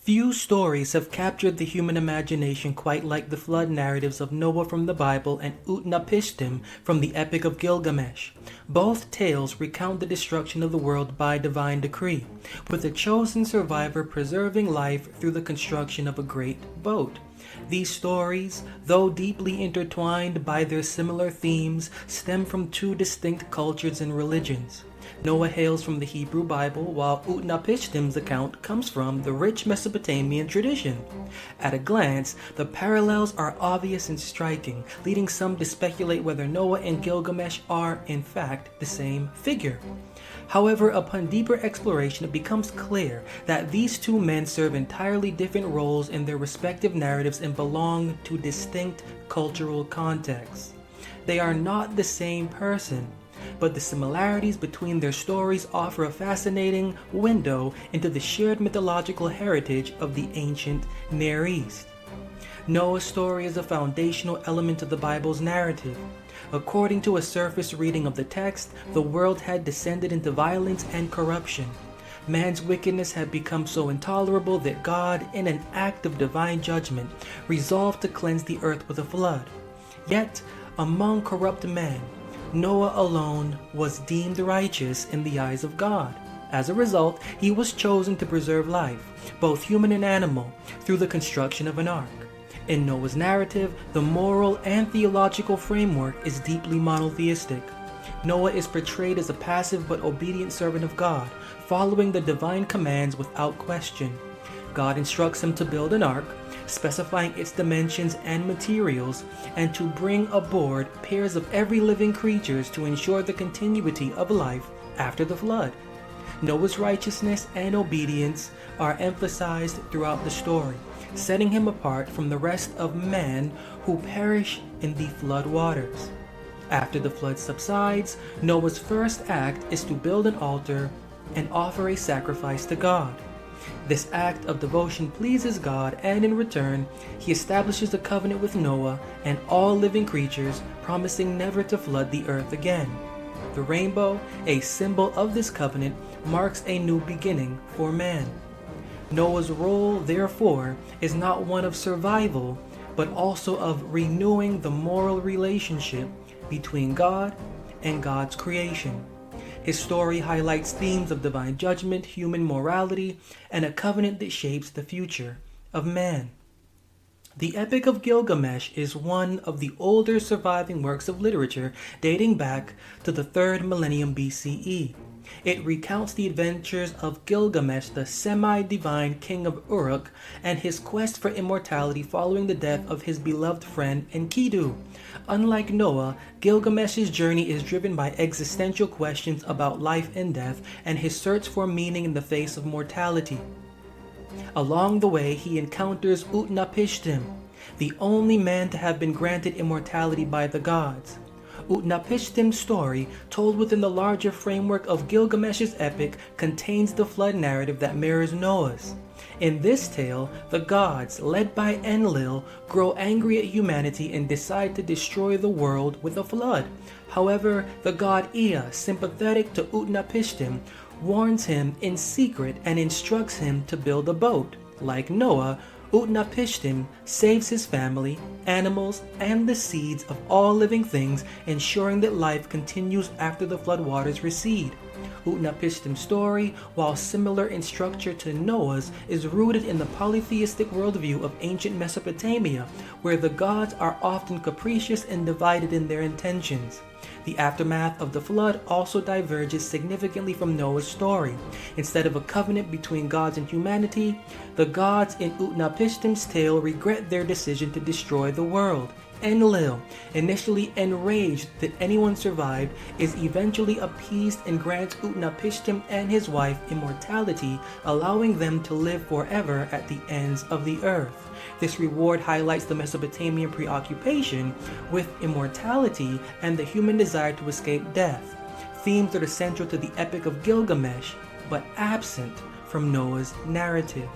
Few stories have captured the human imagination quite like the flood narratives of Noah from the Bible and Utnapishtim from the Epic of Gilgamesh. Both tales recount the destruction of the world by divine decree, with a chosen survivor preserving life through the construction of a great boat. These stories, though deeply intertwined by their similar themes, stem from two distinct cultures and religions. Noah hails from the Hebrew Bible, while Utnapishtim's account comes from the rich Mesopotamian tradition. At a glance, the parallels are obvious and striking, leading some to speculate whether Noah and Gilgamesh are, in fact, the same figure. However, upon deeper exploration, it becomes clear that these two men serve entirely different roles in their respective narratives and belong to distinct cultural contexts. They are not the same person, but the similarities between their stories offer a fascinating window into the shared mythological heritage of the ancient Near East. Noah's story is a foundational element of the Bible's narrative. According to a surface reading of the text, the world had descended into violence and corruption. Man's wickedness had become so intolerable that God, in an act of divine judgment, resolved to cleanse the earth with a flood. Yet, among corrupt men, Noah alone was deemed righteous in the eyes of God. As a result, he was chosen to preserve life, both human and animal, through the construction of an ark. In Noah's narrative, the moral and theological framework is deeply monotheistic. Noah is portrayed as a passive but obedient servant of God, following the divine commands without question. God instructs him to build an ark, specifying its dimensions and materials, and to bring aboard pairs of every living creatures to ensure the continuity of life after the flood. Noah's righteousness and obedience are emphasized throughout the story, setting him apart from the rest of man who perish in the flood waters. After the flood subsides, Noah's first act is to build an altar and offer a sacrifice to God. This act of devotion pleases God, and in return, he establishes a covenant with Noah and all living creatures, promising never to flood the earth again. The rainbow, a symbol of this covenant, marks a new beginning for man. Noah's role, therefore, is not one of survival, but also of renewing the moral relationship between God and God's creation. His story highlights themes of divine judgment, human morality, and a covenant that shapes the future of man. The Epic of Gilgamesh is one of the older surviving works of literature dating back to the 3rd millennium BCE. It recounts the adventures of Gilgamesh, the semi-divine king of Uruk, and his quest for immortality following the death of his beloved friend Enkidu. Unlike Noah, Gilgamesh's journey is driven by existential questions about life and death and his search for meaning in the face of mortality. Along the way, he encounters Utnapishtim, the only man to have been granted immortality by the gods. Utnapishtim's story, told within the larger framework of Gilgamesh's epic, contains the flood narrative that mirrors Noah's. In this tale, the gods, led by Enlil, grow angry at humanity and decide to destroy the world with a flood. However, the god Ea, sympathetic to Utnapishtim, warns him in secret and instructs him to build a boat. Like Noah, Utnapishtim saves his family, animals, and the seeds of all living things, ensuring that life continues after the floodwaters recede. Utnapishtim's story, while similar in structure to Noah's, is rooted in the polytheistic worldview of ancient Mesopotamia, where the gods are often capricious and divided in their intentions. The aftermath of the flood also diverges significantly from Noah's story. Instead of a covenant between gods and humanity, the gods in Utnapishtim's tale regret their decision to destroy the world. Enlil, initially enraged that anyone survived, is eventually appeased and grants Utnapishtim and his wife immortality, allowing them to live forever at the ends of the earth. This reward highlights the Mesopotamian preoccupation with immortality and the human desire to escape death, themes that are central to the Epic of Gilgamesh, but absent from Noah's narrative.